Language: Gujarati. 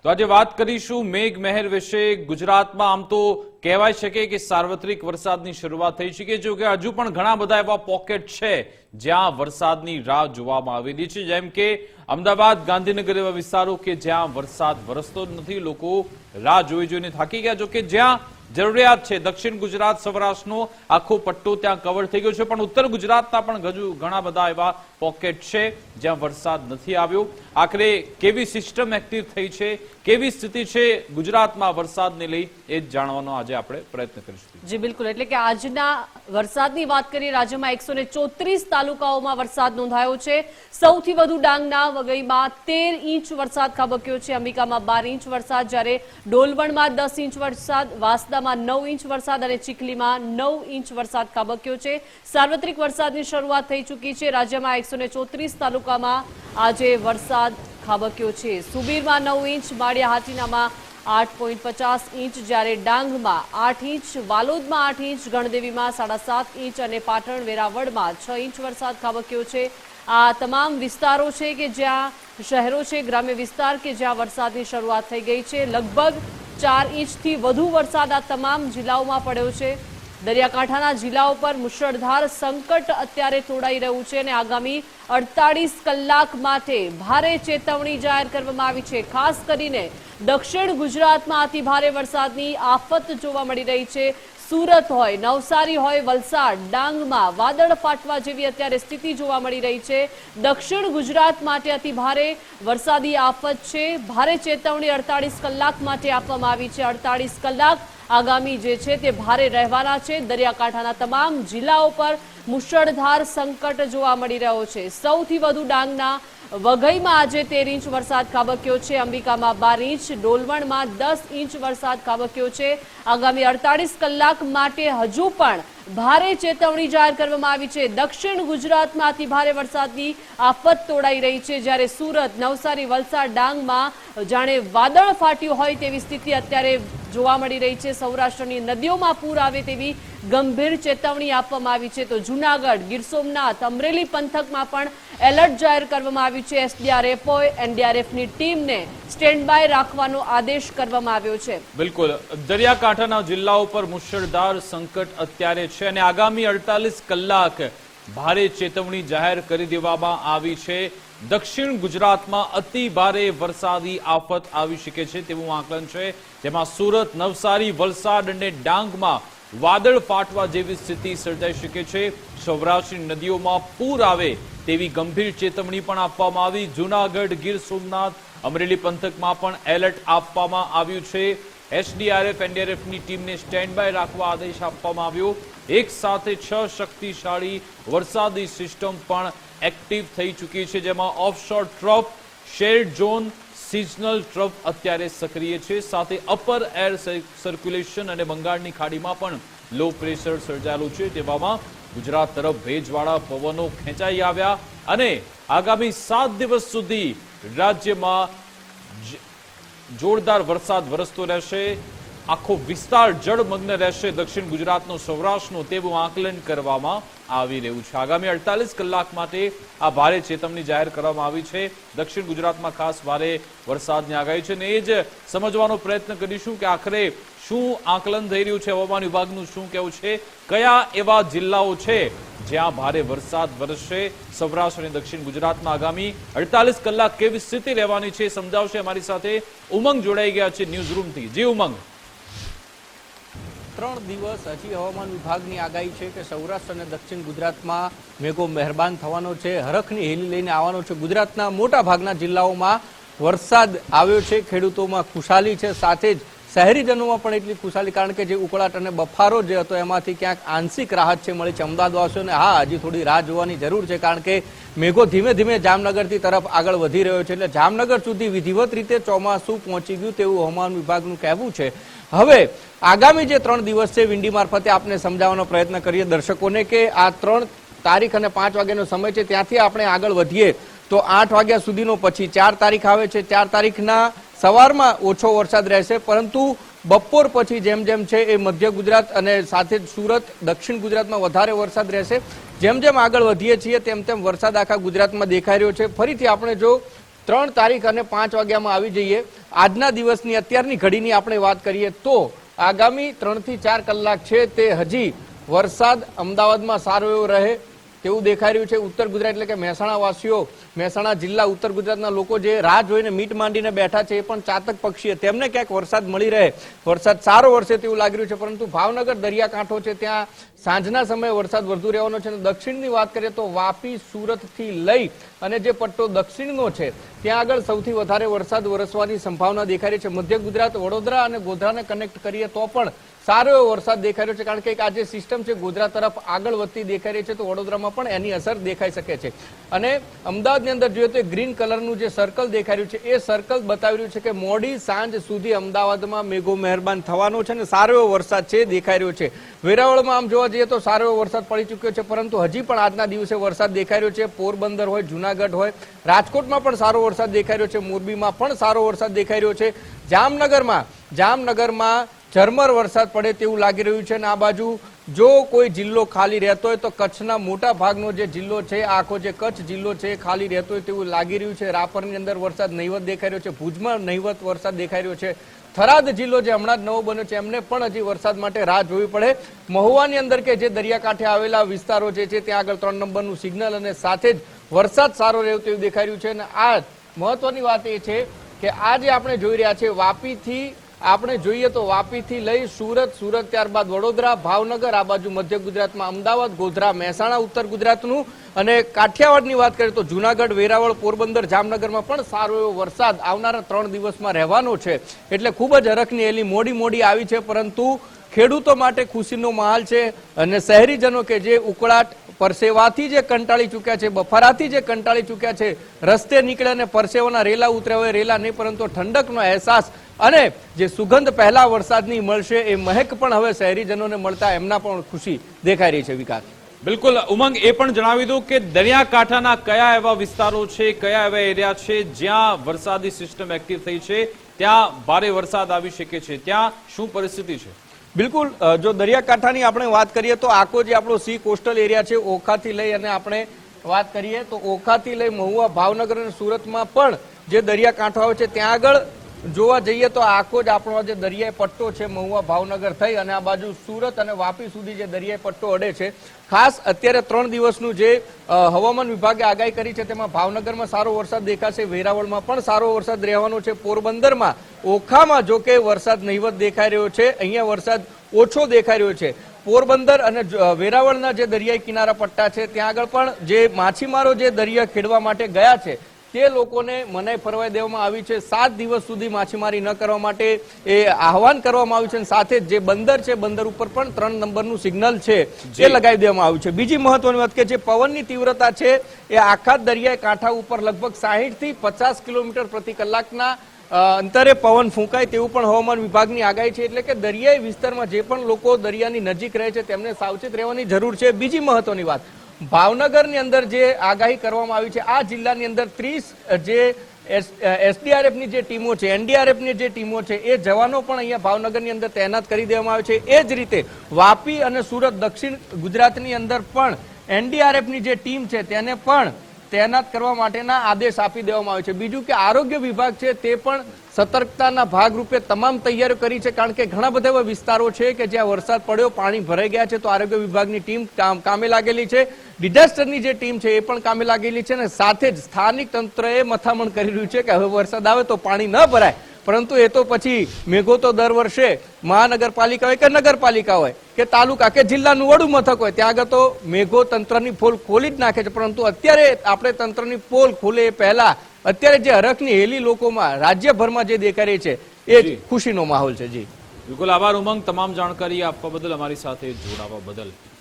તો આજે વાત કરીશું મેઘ મહેર વિશે। ગુજરાતમાં આમ તો કહેવાય શકે કે સાર્વત્રિક વરસાદની શરૂઆત થઈ છે, જો કે હજુ પણ ઘણા બધા એવા પોકેટ છે જ્યાં વરસાદની રાહ જોવામાં આવેલી છે, જેમ કે અમદાવાદ, ગાંધીનગર એવા વિસ્તારો કે જ્યાં વરસાદ વરસતો નથી, લોકો રાહ જોઈને થાકી ગયા। જો કે જ્યાં જરૂરિયાત છે, દક્ષિણ ગુજરાત, સૌરાષ્ટ્રનો આખો પટ્ટો ત્યાં કવર થઈ ગયો છે, પણ ઉત્તર ગુજરાતના પણ હજુ ઘણા બધા એવા પોકેટ છે જ્યાં વરસાદ નથી આવ્યો। આખરે કેવી સિસ્ટમ એક્ટિવ થઈ છે, કેવી સ્થિતિ છે ગુજરાતમાં વરસાદને લઈ, એ જ જાણવાનો આજે આપણે પ્રયત્ન કરીશું। જી બિલકુલ, એટલે કે આજના વરસાદની વાત કરીએ, રાજ્યમાં 134 તાલુકાઓમાં વરસાદ નોંધાયો છે। સૌથી વધુ ડાંગના વઘઈમાં 13 ઇંચ વરસાદ ખાબક્યો છે, અંબિકામાં 12 ઇંચ વરસાદ, જ્યારે ડોલવણમાં 10 ઇંચ વરસાદ, વાસદામાં 9 ઇંચ વરસાદ અને ચીખલીમાં 9 ઇંચ વરસાદ ખાબક્યો છે। સાર્વત્રિક વરસાદની શરૂઆત થઈ ચૂકી છે। રાજ્યમાં 134 તાલુકામાં આજે વરસાદ ખાબક્યો છે। સુબીરમાં 9 ઇંચ, માળિયા હાટીનામાં 8.50 ઇંચ, જ્યારે ડાંગમાં 8 ઇંચ, વાલોદમાં 8 ઇંચ, ગણદેવીમાં 7.5 ઇંચ અને પાટણ વેરાવળમાં 6 ઇંચ વરસાદ ખાબક્યો છે। આ તમામ વિસ્તારો છે કે જ્યાં શહેરો છે, ગ્રામ્ય વિસ્તાર કે જ્યાં વરસાદની શરૂઆત થઈ ગઈ છે। લગભગ 4 ઇંચથી વધુ વરસાદ આ તમામ જિલ્લાઓમાં પડ્યો છે। દરિયાકાંઠાના જિલ્લાઓ પર મુશળધાર સંકટ અત્યારે તોડાઈ રહ્યું છે અને આગામી 48 કલાક માટે ભારે ચેતવણી જાહેર કરવામાં આવી છે। ખાસ કરીને દક્ષિણ ગુજરાતમાં અતિ ભારે વરસાદની આફત જોવા મળી રહી છે। સુરત હોય, નવસારી હોય, વલસાડ, ડાંગમાં વાદળ ફાટવા જેવી અત્યારે સ્થિતિ જોવા મળી રહી છે। દક્ષિણ ગુજરાત માટે અતિ ભારે વરસાદી આફત છે। ભારે ચેતવણી 48 કલાક માટે આપવામાં આવી છે। 48 કલાક આગામી જે છે તે ભારે રહેવાના છે। દરિયાકાંઠાના તમામ જિલ્લાઓ પર મુશળધાર સંકટ જોવા મળી રહ્યો છે। સૌથી વધુ ડાંગના વઘઈમાં આજે 13 ઇંચ વરસાદ ખાબક્યો છે, અંબિકામાં 12 ઇંચ, ડોલવણમાં 10 ઇંચ વરસાદ ખાબક્યો છે। આગામી 48 કલાક માટે હજુ પણ ભારે ચેતવણી જાહેર કરવામાં આવી છે। દક્ષિણ ગુજરાતમાં અતિ ભારે વરસાદની આફત તોડાઈ રહી છે, જ્યારે સુરત, નવસારી, વલસાડ, ડાંગમાં જાણે વાદળ ફાટ્યું હોય તેવી સ્થિતિ અત્યારે જોવા મળી રહી છે। સૌરાષ્ટ્રની નદીઓમાં પૂર આવે તેવી ગંભીર ચેતવણી આપવામાં આવી છે। તો જૂનાગઢ, ગીર સોમનાથ, અમરેલી પંથકમાં પણ એલર્ટ જાહેર કરવામાં આવ્યું છે। એસડીઆરએફ હોય, એનડીઆરએફની ટીમને સ્ટેન્ડ બાય રાખવાનો આદેશ કરવામાં આવ્યો છે। બિલકુલ, દરિયાકાંઠાના જિલ્લાઓ પર મુશળધાર સંકટ અત્યારે છે અને આગામી 48 કલાક ભારે ચેતવણી જાહેર કરી દેવામાં આવી છે। દક્ષિણ ગુજરાતમાં અતિ ભારે વરસાદી આફત આવી શકે છે તેવું આકલન છે, જેમાં સુરત, નવસારી, વલસાડ અને ડાંગમાં વાદળ ફાટવા જેવી સ્થિતિ સર્જાઈ શકે છે। સૌરાષ્ટ્રની નદીઓમાં પૂર આવે તેવી ગંભીર ચેતવણી પણ આપવામાં આવી। જૂનાગઢ, ગીર સોમનાથ, અમરેલી પંથકમાં પણ એલર્ટ આપવામાં આવ્યું છે। એસડીઆરએફ, એનડીઆરએફની ટીમને સ્ટેન્ડ બાય રાખવા આદેશ આપવામાં આવ્યો। એક સાથે 6 શક્તિશાળી વરસાદી સિસ્ટમ પણ એક્ટિવ થઈ ચૂકી છે, જેમાં offshore trough, shear zone, seasonal trough અત્યારે સક્રિય છે, સાથે અપર એર સર્ક્યુલેશન અને બંગાળની ખાડીમાં પણ લો પ્રેશર સર્જાયેલું છે। તેવામાં ગુજરાત તરફ ભેજવાળા પવનો ખેંચાઈ આવ્યા અને આગામી 7 દિવસ સુધી રાજ્યમાં જોરદાર વરસાદ વરસતો રહેશે। આખો વિસ્તાર જળમગ્ન રહેશે, દક્ષિણ ગુજરાતનો, સૌરાષ્ટ્રનો, તેવું આકલન કરવામાં આવી રહ્યું છે। આગામી 48 કલાક માટે આ ભારે ચેતવણી જાહેર કરવામાં આવી છે। દક્ષિણ ગુજરાતમાં ખાસ ભારે વરસાદની આગાહી છે અને એ જ સમજવાનો પ્રયત્ન કરીશું કે આખરે શું આકલન થઈ રહ્યું છે, હવામાન વિભાગનું શું કહેવું છે, કયા એવા જિલ્લાઓ છે જ્યાં ભારે વરસાદ વરસશે। સૌરાષ્ટ્ર અને દક્ષિણ ગુજરાતમાં આગામી 48 કલાક કેવી સ્થિતિ રહેવાની છે સમજાવશે અમારી સાથે ઉમંગ જોડાઈ ગયા છે ન્યૂઝ રૂમથી। જી ઉમંગ। 3 દિવસ હજી હવામાન વિભાગની આગાહી છે કે સૌરાષ્ટ્ર અને દક્ષિણ ગુજરાતમાં મેઘો મહેરબાન થવાનો છે, હરખની હેલી લઈને આવવાનો છે। ગુજરાતના મોટા ભાગના જિલ્લાઓમાં વરસાદ આવ્યો છે, ખેડૂતોમાં ખુશાલી છે, સાથે જ શહેરીજનોમાં પણ એટલી ખુશાલી, કારણ કે જે ઉકળાટ અને બફારો જે હતો એમાંથી ક્યાંક આંશિક રાહત છે મળી છે અમદાવાદવાસીઓને। હા, હજી થોડી રાહ જોવાની જરૂર છે, કારણ કે મેઘો ધીમે ધીમે જામનગરથી તરફ આગળ વધી રહ્યો છે, એટલે જામનગર સુધી વિધિવત રીતે ચોમાસું પહોંચી ગયું તેવું હવામાન વિભાગનું કહેવું છે। હવે આગામી જે 3 દિવસ છે, વિંડી મારફતે આપને સમજાવવાનો પ્રયત્ન કરીએ દર્શકોને કે આ 3 તારીખ અને 5 વાગ્યાનો સમય છે, ત્યાંથી આપણે આગળ વધીએ તો 8 વાગ્યા સુધીનો, પછી 4 તારીખ આવે છે। 4 તારીખના સવારમાં ઓછો વરસાદ રહેશે, પરંતુ બપોર પછી જેમ જેમ છે એ મધ્ય ગુજરાત અને સાથે જ સુરત, દક્ષિણ ગુજરાતમાં વધારે વરસાદ રહેશે। જેમ જેમ આગળ વધીએ છીએ તેમ તેમ વરસાદ આખા ગુજરાતમાં દેખાઈ રહ્યો છે। ફરીથી આપણે જો 3 તારીખ અને 5 વાગ્યામાં આવી જઈએ આજના દિવસની અત્યારની ઘડીની આપણે વાત કરીએ તો આગામી 3 થી 4 કલાક છે તે હજી વરસાદ અમદાવાદમાં સારો એવો રહે તેવું દેખાઈ રહ્યું છે. ઉત્તર ગુજરાત એટલે કે મહેસાણા વાસીઓ, મહેસાણા જિલ્લા, ઉત્તર ગુજરાતના લોકો જે રાહ જોઈને મીટ માંડીને બેઠા છે એ પણ ચાતક પક્ષીએ તેમને ક્યાંક વરસાદ મળી રહે, વરસાદ સારો વરસે તેવું લાગી રહ્યું છે. પરંતુ ભાવનગર દરિયાકાંઠો છે ત્યાં સાંજના સમયે વરસાદ વધુ રહેવાનો છે. અને દક્ષિણની વાત કરીએ તો વાપી, સુરત થી લઈ અને જે પટ્ટો દક્ષિણનો છે ત્યાં આગળ સૌથી વધારે વરસાદ વરસવાની સંભાવના દેખાઈ રહી છે. મધ્ય ગુજરાત, વડોદરા અને ગોધરાને કનેક્ટ કરીએ તો પણ સારો એવો વરસાદ દેખાઈ રહ્યો છે. કારણ કે આ જે સિસ્ટમ છે ગોધરા તરફ આગળ વધતી દેખાઈ રહી છે તો વડોદરામાં પણ એની અસર દેખાઈ શકે છે. અને અમદાવાદની અંદર જોઈએ તો ગ્રીન કલરનું જે સર્કલ દેખાઈ રહ્યું છે એ સર્કલ બતાવી રહ્યું છે કે મોડી સાંજ સુધી અમદાવાદમાં મેઘો મહેરબાન થવાનો છે અને સારો એવો વરસાદ છે દેખાઈ રહ્યો છે. વેરાવળમાં આમ જોવા જઈએ તો સારો એવો વરસાદ પડી ચૂક્યો છે, પરંતુ હજી પણ આજના દિવસે વરસાદ દેખાઈ રહ્યો છે. પોરબંદર હોય, જુનાગઢ હોય, રાજકોટમાં પણ સારો વરસાદ દેખાઈ રહ્યો છે. મોરબીમાં પણ સારો વરસાદ દેખાઈ રહ્યો છે. જામનગરમાં ઝરમર વરસાદ પડે તેવું લાગી રહ્યું છે. અને આ બાજુ જો કોઈ જિલ્લો ખાલી રહેતો હોય તો કચ્છના મોટા ભાગનો જે જિલ્લો છે, આખો જે કચ્છ જિલ્લો છે ખાલી રહેતો હોય તેવું લાગી રહ્યું છે. રાપરની અંદર વરસાદ નહીવત દેખાઈ રહ્યો છે, ભુજમાં નહીવત વરસાદ દેખાઈ રહ્યો છે. થરાદ જિલ્લો જે હમણાં જ નવો બન્યો છે એમને પણ હજી વરસાદ માટે રાહ જોવી પડે. મહુવાની અંદર કે જે દરિયાકાંઠે આવેલા વિસ્તારો છે ત્યાં આગળ 3 નંબરનું સિગ્નલ અને સાથે જ વરસાદ સારો રહ્યો તેવું દેખાઈ રહ્યું છે. અને આ મહત્વની વાત એ છે કે આ જે આપણે જોઈ રહ્યા છે વાપીથી આપણે જોઈએ તો વાપીથી લઈ સુરત, ત્યારબાદ વડોદરા, ભાવનગર, આ બાજુ મધ્ય ગુજરાતમાં અમદાવાદ, ગોધરા, મહેસાણા ઉત્તર ગુજરાતનું, અને કાઠિયાવાડની વાત કરીએ તો જુનાગઢ, વેરાવળ, પોરબંદર, જામનગરમાં પણ સારો એવો વરસાદ આવનારા 3 દિવસમાં રહેવાનો છે. એટલે ખૂબ જ હરખની એલી મોડી આવી છે, પરંતુ ખેડૂતો માટે ખુશીનો માહોલ છે. અને શહેરીજનો કે જે ઉકળાટ પરસેવાથી જે કંટાળી ચૂક્યા છે, બફારાથી જે કંટાળી ચૂક્યા છે, રસ્તે નીકળે અને પરસેવાના રેલા ઉતર્યા હોય, રેલા નહીં પરંતુ ઠંડકનો અહેસાસ અને જે સુગંધ પહેલા વરસાદની મળશે એ મહેક પણ હવે શહેરીજનોને મળતા એમના પણ ખુશી દેખાઈ રહી છે. વિકાસ બિલકુલ ઉમંગ, એ પણ જણાવી દઉં કે દરિયાકાંઠાના કયા એવા વિસ્તારો છે, કયા એવા એરિયા છે જ્યાં વરસાદી સિસ્ટમ એક્ટિવ થઈ છે, ત્યાં ભારે વરસાદ આવી શકે છે, ત્યાં શું પરિસ્થિતિ છે? બિલકુલ, જો દરિયાકાંઠાની આપણે વાત કરીએ તો આખો જે આપણો સી કોસ્ટલ એરિયા છે ઓખાથી લઈ અને આપણે વાત કરીએ તો ઓખાથી લઈ મહુવા, ભાવનગર અને સુરતમાં પણ જે દરિયાકાંઠાઓ છે ત્યાં આગળ જોવા જઈએ તો આખો જ આપણો જે દરિયાઈ પટ્ટો છે મહુવા, ભાવનગર થઈ અને આ બાજુ સુરત અને વાપી સુધી જે દરિયાઈ પટ્ટો અડે છે. ખાસ અત્યારે 3 દિવસનું જે હવામાન વિભાગે આગાહી કરી છે તેમાં ભાવનગરમાં સારો વરસાદ દેખાશે, વેરાવળમાં પણ સારો વરસાદ રહેવાનો છે, પોરબંદરમાં, ઓખામાં જો કે વરસાદ નહીવત દેખાઈ રહ્યો છે, અહીંયા વરસાદ ઓછો દેખાઈ રહ્યો છે. પોરબંદર અને વેરાવળના જે દરિયાઈ કિનારા પટ્ટા છે ત્યાં આગળ પણ જે માછીમારો જે દરિયા ખેડવા માટે ગયા છે તે લોકોને મનાઈ ફરમાઈ દેવામાં આવી છે. 7 દિવસ સુધી માછીમારી ન કરવા માટે એ આહવાન કરવામાં આવ્યું છે. અને સાથે જ જે બંદર છે બંદર ઉપર પણ 3 નંબરનું સિગ્નલ છે એ લગાવી દેવામાં આવ્યું છે. બીજી મહત્વની વાત કે જે પવનની તીવ્રતા છે એ આખા દરિયાઈ કાંઠા ઉપર લગભગ 60 થી 50 કિલોમીટર પ્રતિ કલાકના અંતરે પવન ફૂંકાય તેવું પણ હવામાન વિભાગની આગાહી છે. એટલે કે દરિયાઈ વિસ્તારમાં જે પણ લોકો દરિયાની નજીક રહે છે તેમને સાવચેત રહેવાની જરૂર છે. બીજી મહત્વની વાત, ભાવનગરની અંદર જે આગાહી કરવામાં આવી છે આ જિલ્લાની અંદર 30 જે એસડીઆરએફની જે ટીમો છે, એનડીઆરએફની જે ટીમો છે એ જવાનો પણ અહીંયા ભાવનગરની અંદર તૈનાત કરી દેવામાં આવે છે. એ જ રીતે વાપી અને સુરત દક્ષિણ ગુજરાતની અંદર પણ એનડીઆરએફની જે ટીમ છે તેને પણ તૈનાત કરવા માટેના આદેશ આપી દેવામાં આવે છે. બીજું કે આરોગ્ય વિભાગ છે તે પણ સતર્કતાના ભાગરૂપે તમામ તૈયારીઓ કરી છે. કારણ કે ઘણા બધા એવા વિસ્તારો છે કે જ્યાં વરસાદ પડ્યો, પાણી ભરાઈ ગયા છે, તો આરોગ્ય વિભાગની ટીમ કામે લાગેલી છે. ડિઝાસ્ટરની જે ટીમ છે એ પણ કામે લાગેલી છે. અને સાથે જ સ્થાનિક તંત્રએ મથામણ કરી રહ્યું છે કે હવે વરસાદ આવે તો પાણી ન ભરાય, પરંતુ એ તો પછી મેઘો તો દર વર્ષે મહાનગરપાલિકા હોય કે નગરપાલિકા હોય કે તાલુકા કે જિલ્લાનું વડું મથક હોય ત્યાં આગળ તો મેઘો તંત્રની પોલ ખોલી જ નાખે છે. પરંતુ અત્યારે આપણે તંત્રની પોલ ખોલે એ પહેલા અત્યારે જે હરખની હેલી લોકોમાં રાજ્યભરમાં જે દેખાઈ રહી છે એ જ ખુશીનો માહોલ છે. જી બિલકુલ, આભાર ઉમંગ, તમામ જાણકારી આપવા બદલ, અમારી સાથે જોડાવા બદલ.